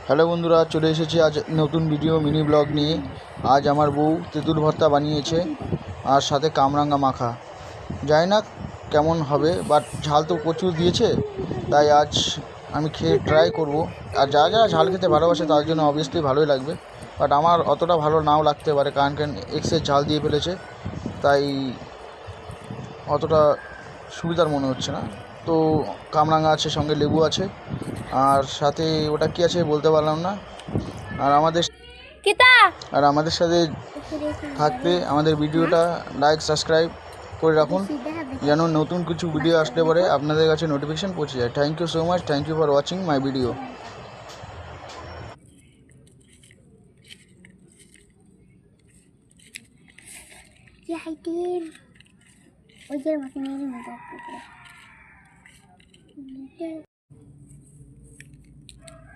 Hello বন্ধুরা, চলে এসেছি আজ নতুন ভিডিও মিনি ব্লগ নিয়ে। আজ আমার বউ তেঁতুল ভর্তা বানিয়েছে আর সাথে কামরাঙ্গা মাখা। জানি না কেমন হবে, বাট ঝাল তো প্রচুর দিয়েছে, তাই আজ আমি খেয়ে ট্রাই করব। আর যারা যারা ঝাল খেতে ভালোবাসে তার জন্য অবভিয়াসলি ভালোই লাগবে, বাট আমার অতটা ভালো নাও লাগতে পারে, কারণ এক্সেস ঝাল দিয়ে ফেলেছে, তাই অতটা সুবিধার মনে হচ্ছে না। তো কামরাঙা আছে, সঙ্গে লেবু আছে, আর সাথে ওটা কি আছে বলতে পারলাম না। আর আমাদের সাথে থাকতে আমাদের ভিডিওটা লাইক সাবস্ক্রাইব করে রাখুন, যেন নতুন কিছু ভিডিও আসলে পরে আপনাদের কাছে নোটিফিকেশান পৌঁছে যায়। Thank you so much, thank you for watching my video. يا حيتين وجرى ما في